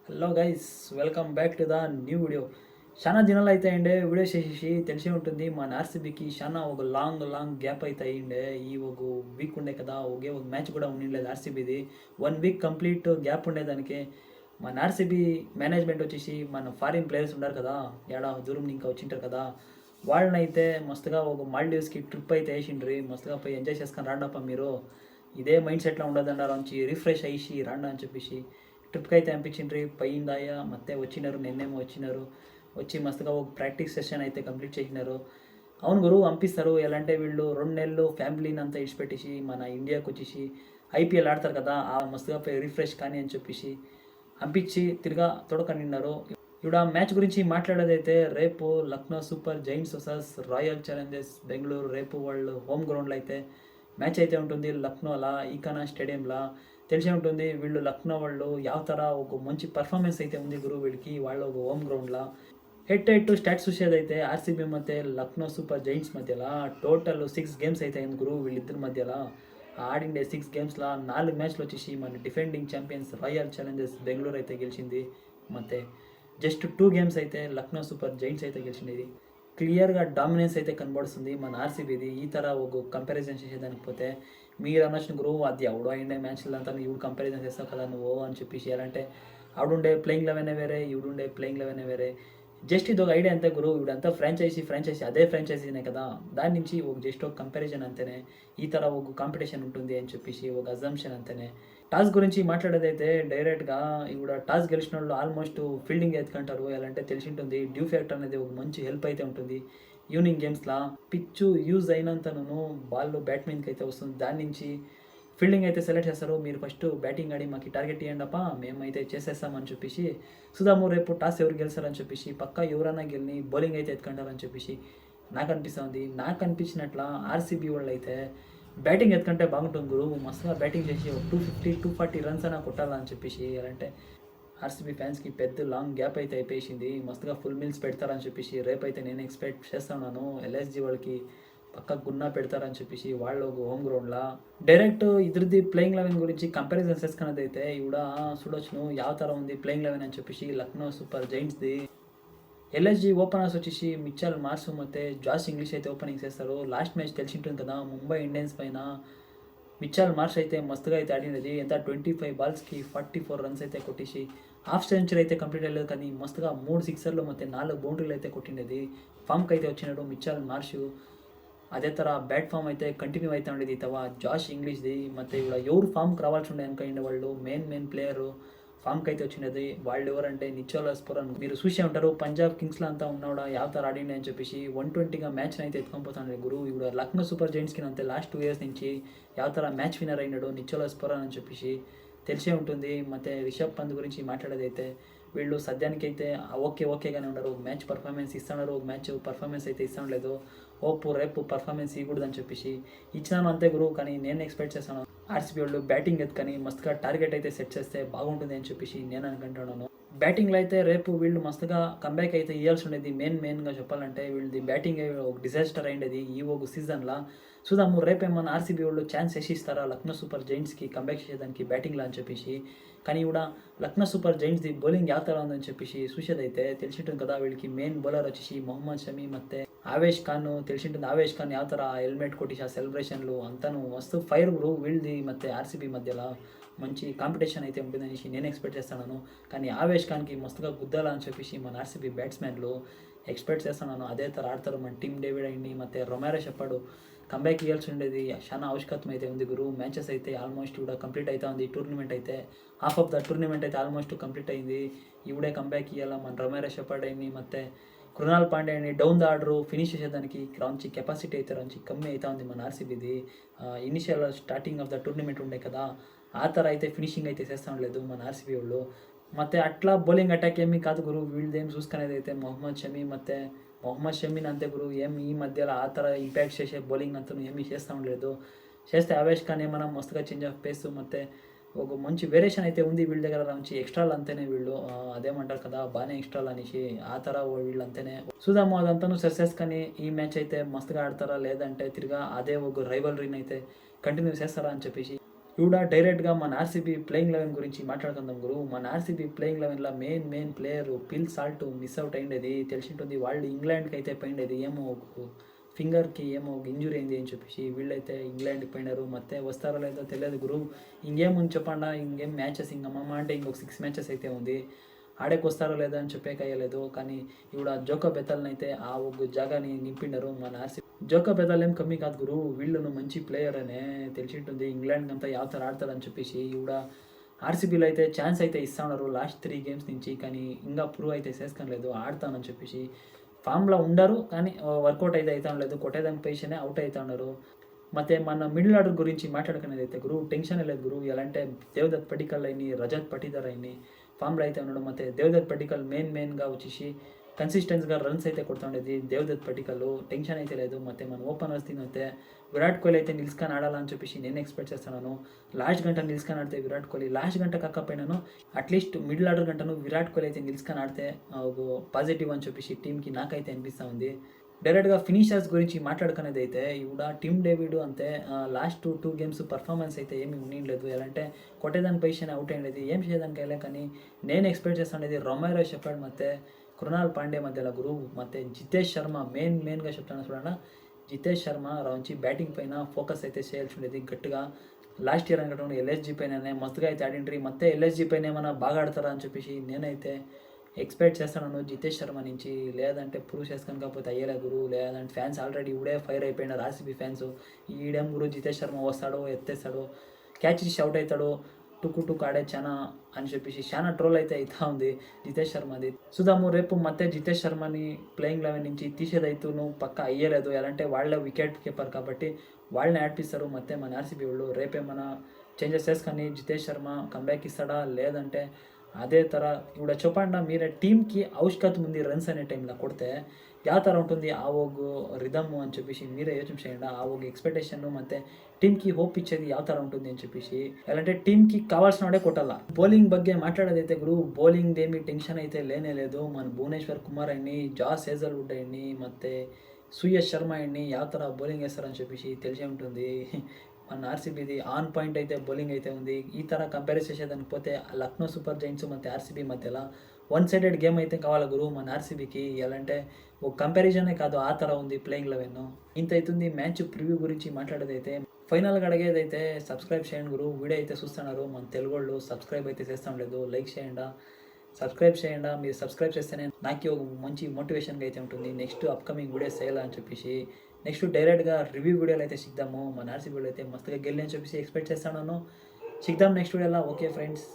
Hello guys, welcome back to the new video. చాలా దినాలు అయితే అయ్యిండే వీడియో చేసేసి తెలిసే ఉంటుంది. మన ఆర్సీబీకి చాలా ఒక లాంగ్ గ్యాప్ అయితే అయ్యిండే. ఈ ఒక వీక్ ఉండే కదా, ఒక మ్యాచ్ కూడా ఉండలేదు ఆర్సీబీది. 1 వీక్ కంప్లీట్ గ్యాప్ ఉండేదానికి మన ఆర్సీబీ మేనేజ్మెంట్ వచ్చేసి మన ఫారిన్ ప్లేయర్స్ ఉన్నారు కదా, ఏడా దూరం ఇంకా వచ్చింటారు కదా, వాళ్ళని అయితే మస్తుగా ఒక మాల్డీవ్స్కి ట్రిప్ అయితే వేసిండ్రి. మస్తుగా పోయి ఎంజాయ్ చేసుకొని రాండప్ప మీరు, ఇదే మైండ్ సెట్లో ఉండదండారు నుంచి రిఫ్రెష్ అయ్యి రాండా అని చెప్పేసి ట్రిప్కి అయితే పంపించిండ్రి. పోయిందాయా ಮತ್ತೆ వచ్చినారు, నిన్నేమో వచ్చినారు. వచ్చి మస్తుగా ఒక ప్రాక్టీస్ సెషన్ అయితే కంప్లీట్ చేసినారు. అవును గురు, పంపిస్తారు. ఎలా అంటే వీళ్ళు 2 నెలలు ఫ్యామిలీని అంతా ఇడిచిపెట్టేసి మన ఇండియాకి వచ్చేసి ఐపీఎల్ ఆడతారు కదా, ఆ మస్తుగా పోయి రిఫ్రెష్ కానీ అని చెప్పేసి పంపించి తిరిగా తొడకనిన్నారు. ఇప్పుడు ఆ మ్యాచ్ గురించి మాట్లాడేదైతే, రేపు Lucknow super Giants versus royal Challengers Bengaluru, రేపు వాళ్ళు హోమ్ గ్రౌండ్లో అయితే మ్యాచ్ అయితే ఉంటుంది. లక్నోలా ఈకానా స్టేడియంలా తెలిసే ఉంటుంది. వీళ్ళు లక్నో వాళ్ళు ಯಾವ ಥರ ఒక మంచి పర్ఫార్మెన్స్ అయితే ఉంది గురు వీళ్ళకి, వాళ్ళు ఒక హోమ్ గ్రౌండ్లా. హెడ్ టు హెడ్ స్టాట్స్ చూసేదైతే ఆర్సీబీ ಮತ್ತು లక్నో సూపర్ జైంట్స్ మధ్యలో టోటల్ 6 గేమ్స్ అయితే అయింది గురు వీళ్ళిద్దరి మధ్యలో. ఆడిండే 6 గేమ్స్లో 4 మ్యాచ్లు వచ్చేసి మన defending champions royal Challengers Bengaluru అయితే గెలిచింది. ಮತ್ತು జస్ట్ 2 గేమ్స్ అయితే లక్నో సూపర్ జైంట్స్ అయితే గెలిచింది. క్లియర్గా డామినెన్స్ అయితే కనబడుతుంది మన ఆర్సీబీది. ఈ ಥರ ఒక కంపారిజన్ చేసేదానికి పోతే మీరు అనొచ్చిన గురువు, అది ఎవడో అయిండే మ్యాచ్లు అంతా ఇవి కంపారిజన్ చేస్తావు కదా నువ్వు అని చెప్పేసి. ఎలా అంటే ఆవిడుండే ప్లేయింగ్ లెవెనే వేరే, ఈవిడుండే ప్లేయింగ్ లెవెనే వేరే. జస్ట్ ఇది ఒక ఐడియా అంతే గురు. ఇవిడంతా ఫ్రాంచైజీ అదే ఫ్రాంచైజీనే కదా, దాని నుంచి ఒక జస్ట్ ఒక కంపారిజన్ అంతేనే. ఈ ಥರ ఒక కాంపిటీషన్ ఉంటుంది అని చెప్పేసి ఒక అజంప్షన్ అంతేనే. టాస్ గురించి మాట్లాడేదైతే డైరెక్ట్గా ఇప్పుడు టాస్ గెలిచిన వాళ్ళు ఆల్మోస్ట్ ఫీల్డింగ్ ఎత్తుకుంటారు. ఎలా అంటే తెలిసి ఉంటుంది, డ్యూ ఫ్యాక్టర్ అనేది ఒక మంచి హెల్ప్ అయితే ఉంటుంది. ఈవినింగ్ గేమ్స్లో పిచ్చు యూజ్ అయినంతను బాల్ బ్యాట్మెన్కి అయితే వస్తుంది, దాని నుంచి ఫీల్డింగ్ అయితే సెలెక్ట్ చేస్తారు. మీరు ఫస్ట్ బ్యాటింగ్ ఆడి మాకు టార్గెట్ ఇవ్వండప్ప, మేమైతే చేసేస్తామని చెప్పేసి. సుధాము రేపు టాస్ ఎవరు గెలుస్తారని చెప్పేసి, పక్కా ఎవరైనా గెలిని బౌలింగ్ అయితే ఎత్తుకుంటారని చెప్పేసి నాకు అనిపిస్తుంది. నాకు అనిపించినట్ల ఆర్సీబీ వాళ్ళు అయితే బ్యాటింగ్ ఎత్తుకంటే బాగుంటుంది గురు. మస్తుగా బ్యాటింగ్ చేసి ఒక 250-240 రన్స్ అయినా కొట్టాలని చెప్పేసి. అంటే ఆర్సీబీ ఫ్యాన్స్కి పెద్ద లాంగ్ గ్యాప్ అయితే అయిపోయింది. మస్తుగా ఫుల్ మీల్స్ పెడతారని చెప్పేసి రేపైతే నేను ఎక్స్పెక్ట్ చేస్తున్నాను. ఎల్ఎస్జీ వాళ్ళకి పక్క గున్నా పెడతారని చెప్పేసి వాళ్ళు ఒక హోమ్ గ్రౌండ్లా. డైరెక్ట్ ఇద్దరిది ప్లేయింగ్ లెవెన్ గురించి కంపారిజన్ చేసుకున్నదైతే ఇవిడ చూడొచ్చును ಯಾವ ಥರ ఉంది ప్లేయింగ్ లెవెన్ అని చెప్పేసి. లక్నో సూపర్ జైంట్స్ది ఎల్ఎస్జీ ఓపెనర్స్ వచ్చేసి మిచ్చల్ మార్స్ ಮತ್ತು జాష్ ఇంగ్లీష్ అయితే ఓపెనింగ్ చేస్తారు. లాస్ట్ మ్యాచ్ తెలిసి ఉంటుంది కదా, ముంబై ఇండియన్స్ పైన మిచ్చల్ మార్ష్ అయితే మస్తుగా అయితే ఆడినది. ఎంత 25 బాల్స్కి 44 రన్స్ అయితే కొట్టేసి హాఫ్ సెంచరీ అయితే కంప్లీట్ అయ్యలేదు, కానీ మస్తుగా 3 సిక్సర్లు ಮತ್ತು 4 బౌండరీలు అయితే కొట్టినది. ఫామ్కి అయితే వచ్చినాడు మిచ్చల్ మార్ష్. అదే ಥರ ಬ್ಯಾಟ್ ಫಾರ್ಮ್ అయితే ಕಂಟಿನ್ಯೂ ಆಯ್ತಾ ఉండేది. ತವ ಜಾಶ್ ఇంగ్లీష్ది ಮತ್ತು ఇవిడ ఎవరు ఫామ్కి రావాల్సి ఉండే అనుకోండి, వాళ్ళు మెయిన్ ప్లేయరు ఫామ్కి అయితే వచ్చినది. వాళ్ళు ఎవరంటే నికోలస్ పురన్. మీరు చూసే ఉంటారు, పంజాబ్ కింగ్స్లో అంతా ఉన్నాడా ಯಾವ ಥರ ఆడిండే అని చెప్పేసి 120గా మ్యాచ్ని అయితే ఎత్తుకొని పోతాడు గురు. ఇవిడ లక్నో సూపర్ జైంట్స్కి అంతే లాస్ట్ 2 ఇయర్స్ నుంచి ಯಾವ ಥರ మ్యాచ్ విన్నర్ అయినాడు నికోలస్ పురన్ అని చెప్పేసి తెలిసే ఉంటుంది. ಮತ್ತು రిషబ్ పంత్ గురించి మాట్లాడేదైతే వీళ్ళు సద్యానికైతే ఓకేగానే ఉన్నారు. ఒక మ్యాచ్ పర్ఫార్మెన్స్ ఇస్తున్నారు, ఒక మ్యాచ్ పర్ఫార్మెన్స్ అయితే ఇస్తూ లేదు. రేపు పర్ఫార్మెన్స్ ఇవ్వకూడదని చెప్పేసి ఇచ్చినాను అంతే గురువు. కానీ నేను ఎక్స్పెక్ట్ చేస్తాను ఆర్సీబీ వాళ్ళు బ్యాటింగ్ ఎత్తుకొని మస్తుగా టార్గెట్ అయితే సెట్ చేస్తే బాగుంటుంది అని చెప్పేసి నేను అనుకుంటున్నాను. బ్యాటింగ్లో అయితే రేపు వీళ్ళు మస్తుగా కంబ్యాక్ అయితే ఇవ్వాల్సి ఉండేది. మెయిన్గా చెప్పాలంటే వీళ్ళది బ్యాటింగ్ ఒక డిజాస్టర్ అయిండేది ఈ ఒక సీజన్లో. చూద్దాము రేపేమన్నా ఆర్సీబీ వాళ్ళు ఛాన్స్ వేసిస్తారా లక్నో సూపర్ జైంట్స్కి కంబ్యాక్ చేసేదానికి బ్యాటింగ్లో అని చెప్పేసి. కానీ కూడా లక్నో సూపర్ జైంట్స్ది బౌలింగ్ ಯಾವ ಥರ ఉందని చెప్పేసి చూసేదైతే తెలిసింటుంది కదా. వీళ్ళకి మెయిన్ బౌలర్ వచ్చేసి మొహమ్మద్ షమీ ಮತ್ತು ఆవేష్ ఖాన్ తెలిసింటుంది. ఆవేష్ ఖాన్ ಯಾವ ಥರ హెల్మెట్ కొట్టేసి ఆ సెలబ్రేషన్లు అంతాను మస్తు ఫైర్ గురు వీళ్ళది ಮತ್ತು ఆర్సీబీ మధ్యలో మంచి కాంపిటీషన్ అయితే ఉంటుందనేసి నేను ఎక్స్పెక్ట్ చేస్తున్నాను. కానీ ఆవేష్ ఖాన్కి మస్తుగా గుద్దాలా అని చెప్పేసి మన ఆర్సీబీ బ్యాట్స్మెన్లు ఎక్స్పెక్ట్ చేస్తున్నాను. అదే ಥರ ఆడతారు మన టీమ్ డేవిడ్ అయింది ಮತ್ತು రొమారో చెప్పాడు కంబ్యాక్ ఇవ్వాల్సి ఉండేది. చాలా ఆవశ్యకత అయితే ఉంది గురు. మ్యాచెస్ అయితే ఆల్మోస్ట్ కూడా కంప్లీట్ అవుతా ఉంది. టూర్నమెంట్ అయితే హాఫ్ ఆఫ్ ద టూర్నమెంట్ అయితే ఆల్మోస్ట్ కంప్లీట్ అయింది. ఇవిడే కంబ్యాక్ ఇవ్వాలా మన రొమారో షెపర్డ్ అయింది ಮತ್ತು కృణాల్ పాండే అని డౌన్ ద ఆర్డర్ ఫినిష్ చేసేదానికి రాంచి కెపాసిటీ అయితే రాంచి కమ్మి అవుతా ఉంది మన ఆర్సీబీది. Initial starting of the tournament ఉండే కదా, ఆ ಥರ అయితే ఫినిషింగ్ అయితే చేస్తూ ఉండలేదు మన ఆర్సీబీ వాళ్ళు. ಮತ್ತು అట్లా బౌలింగ్ అటాక్ ఏమీ కాదు గురు. వీళ్ళదేం చూసుకునేది అయితే మొహమ్మద్ షమీని అంతే గురు. ఏమి ఈ మధ్యలో ఆ ಥರ ఇంపాక్ట్ చేసే బౌలింగ్ అంతా ఏమీ చేస్తూ ఉండలేదు. చేస్తే ఆవేష్ ఖాన్ ఏమన్నా మస్తుగా చేంజ్ ఆఫ్ పేస్ ಮತ್ತು ఒక మంచి వేరియేషన్ అయితే ఉంది వీళ్ళ దగ్గర నుంచి. ఎక్స్ట్రాలు అంతేనే వీళ్ళు, అదేమంటారు కదా బాగానే ఎక్స్ట్రాలు అనేసి, ఆ ಥರ వీళ్ళు అంతేనే. చూద్దాము అదంతాను సరిసేసుకొని ఈ మ్యాచ్ అయితే మస్తుగా ఆడతారా, లేదంటే తిరిగా అదే ఒక రైవల్రీని అయితే కంటిన్యూ చేస్తారా అని చెప్పేసి. ఇవిడ డైరెక్ట్గా మన ఆర్సీబీ ప్లేయింగ్ 11 గురించి మాట్లాడుకుందాం గురు. మన ఆర్సీబీ ప్లేయింగ్ 11లో మెయిన్ ప్లేయర్ పిల్ సాల్ట్ మిస్ అవుట్ అయిండేది తెలిసింటుంది. వాళ్ళు ఇంగ్లాండ్కి అయితే పోయిండేది, ఏమో ఫింగర్కి ఏమో ఇంజురీ అయింది అని చెప్పేసి వీళ్ళైతే ఇంగ్లాండ్కి పోయినారు. ಮತ್ತೆ వస్తారో లేదో తెలియదు గురు. ఇంకేం ఉంది చెప్పండా, ఇంకేం మ్యాచెస్ ఇంకా మమ్మ అంటే ఇంకొక 6 మ్యాచెస్ అయితే ఉంది. ఆడేకి వస్తారో లేదో అని చెప్పేకయ్యలేదు. కానీ ఇవిడ జోకో బెతల్ని అయితే ఆ ఒక జాగాని నింపిండరు మన ఆర్సీబీ. జోకో బెతల్ ఏం కಮ್ಮಿ కాదు గురు, వీళ్ళను మంచి ప్లేయర్ అనే తెలిసింటుంది. ఇంగ్లాండ్ అంతా ಯಾವ ಥರ ఆడతాడని చెప్పేసి ఇవిడ ఆర్సీబీలో అయితే ఛాన్స్ అయితే ఇస్తా ఉన్నారు లాస్ట్ 3 గేమ్స్ నుంచి. కానీ ఇంకా ప్రూవ్ అయితే చేసుకోలేదు ఆడతానని చెప్పేసి. ఫామ్లో ఉండరు కానీ వర్కౌట్ అయితే అవుతా లేదు, కొట్టేదాని పొజిషనే అవుట్ అవుతా ఉన్నారు. ಮತ್ತು మన మిడిల్ ఆర్డర్ గురించి మాట్లాడుకునేది అయితే గురు టెన్షన్ లేదు గురు. ఎలా అంటే దేవదత్ పడికల్ అయిని, రజత్ పటిదార్ అయిని ఫామ్లో అయితే ఉన్నాడు. ಮತ್ತು దేవదత్ పడికల్ మెయిన్గా వచ్చేసి కన్సిస్టెన్స్గా రన్స్ అయితే కొడుతూ ఉండేది దేవదత్ పటికల్, టెన్షన్ అయితే లేదు. ಮತ್ತು మన ఓపెనర్స్ అయితే విరాట్ కోహ్లీ అయితే నిలుచుకొని ఆడాలని చెప్పేసి నేను ఎక్స్పెక్ట్ చేస్తున్నాను. లాస్ట్ గంట నిలుచుకొని ఆడితే విరాట్ కోహ్లీ, లాస్ట్ గంట కాకపోయినాను అట్లీస్ట్ మిడిల్ ఆర్డర్ గంటను విరాట్ కోహ్లీ అయితే నిలుచుకొని ఆడితే పాజిటివ్ అని చెప్పేసి టీంకి నాకైతే అనిపిస్తూ ఉంది. డైరెక్ట్గా ఫినిషర్స్ గురించి మాట్లాడుకునేది అయితే ఇవిడ టిమ్ డేవిడ్ అంతే లాస్ట్ 2 గేమ్స్ పర్ఫార్మెన్స్ అయితే ఏమి ఉండలేదు. ఎలా అంటే కొట్టేదాని పొజిషన్ అవుట్ అయ్యేది, ఏం చేయడానికి వెళ్ళే. కానీ నేను ఎక్స్పెక్ట్ చేస్తుండేది రొమైరో షెఫర్డ్ ಮತ್ತು కృణాల్ పాండే మధ్యలో గురు. ಮತ್ತು జితేష్ శర్మ మెయిన్గా చెప్తాను చూడండి. జితేష్ శర్మ రాంచి బ్యాటింగ్ పైన ఫోకస్ అయితే చేయాల్సి ఉండేది గట్టిగా. లాస్ట్ ఇయర్ అనుకుంటే ఎల్ఎస్జీ పైననే మస్తుగా అయితే ఆడిండ్రి. ಮತ್ತೆ ఎల్ఎస్జీ పైన ఏమైనా బాగా ఆడతారా అని చెప్పేసి నేనైతే ఎక్స్పెక్ట్ చేస్తున్నాను జితేష్ శర్మ నుంచి. లేదంటే ప్రూవ్ చేసుకొని కాకపోతే అయ్యేలే గురు. లేదంటే ఫ్యాన్స్ ఆల్రెడీ ఇవిడే ఫైర్ అయిపోయినారు ఆర్సీబీ ఫ్యాన్స్. ఈడేం గురు జితేష్ శర్మ వస్తాడో ఎత్తేస్తాడో క్యాచ్ ఇచ్చి అవుట్ అవుతాడో టుక్కు ఆడే చాలా అని చెప్పేసి చాలా ట్రోల్ అయితే అవుతా ఉంది జితేష్ శర్మది. చూద్దాము రేపు ಮತ್ತೆ జితేష్ శర్మని ప్లేయింగ్ 11 నుంచి తీసేదైతూను పక్క అయ్యేలేదు. ఎలా అంటే వాళ్ళే వికెట్ కీపర్ కాబట్టి వాళ్ళని ఆడిపిస్తారు. ಮತ್ತೆ మన ఆర్సీబీ వాళ్ళు రేపేమన్నా చేంజెస్ చేసుకొని జితేష్ శర్మ కంబ్యాక్ ఇస్తాడా, లేదంటే అదే ಥರ ಇವಾಗ ಚೊಪಾಂಡ ಮೀರೆ ಟೀಮ್కి ಅವಶ್ಯಕತೆ ఉంది రన్స్ అనే టైంలో కొడితే ಯಾವ ಥರ ఉంటుంది ఆ ఒక రిధమ్ అని చెప్పేసి మీరే యోచన చేయండి. ఆ ఒక ఎక్స్పెక్టేషన్ ಮತ್ತು టీమ్కి హోప్ ఇచ్చేది ಯಾವ ಥರ ఉంటుంది అని చెప్పేసి. ఎలా అంటే టీమ్కి కావాల్సిన వాడే కొట్టాల. బౌలింగ్ ಬಗ್ಗೆ మాట్లాడేదైతే గురు బౌలింగ్ ఏమి టెన్షన్ అయితే లేనే లేదు. మన భువనేశ్వర్ కుమార్ అయ్యి, జాస్ హేజల్వుడ్ అయ్యి, ಮತ್ತು సూయజ్ శర్మ అయ్యి ಯಾವ ಥರ బౌలింగ్ వేస్తారని చెప్పేసి తెలిసే ఉంటుంది. మన ఆర్సీబీది ఆన్ పాయింట్ అయితే బౌలింగ్ అయితే ఉంది. ఈ ಥರ కంపేర్ చేసేదానికి పోతే లక్నో సూపర్ జైంట్స్ ಮತ್ತು ఆర్సీబీ మధ్యలో వన్ సైడెడ్ గేమ్ అయితే కావాలి గురు మన ఆర్సీబీకి. ఎలా అంటే ఒక కంపారిజనే కాదు ఆ ಥರ ఉంది ప్లేయింగ్ 11. ఇంత అవుతుంది మ్యాచ్ ప్రివ్యూ గురించి మాట్లాడేదైతే. ఫైనల్గా అడిగేదైతే సబ్స్క్రైబ్ చేయండి గురు. వీడియో అయితే చూస్తున్నారు మన తెలుగు వాళ్ళు, సబ్స్క్రైబ్ అయితే చేస్తాం లేదు. లైక్ చేయండి, సబ్స్క్రైబ్ చేయండి. మీరు సబ్స్క్రైబ్ చేస్తేనే నాకు ఒక మంచి మోటివేషన్గా అయితే ఉంటుంది నెక్స్ట్ అప్కమింగ్ వీడియోస్ చేయాలని చెప్పేసి. నెక్స్ట్ డైరెక్ట్గా రివ్యూ వీడియోలు అయితే సిగ్దాము. మన ఆర్సీబీ అయితే మస్తుగా గెలని చెప్పేసి ఎక్స్పెక్ట్ చేస్తాను. సిగ్దాం నెక్స్ట్ వీడియోలో. Okay friends.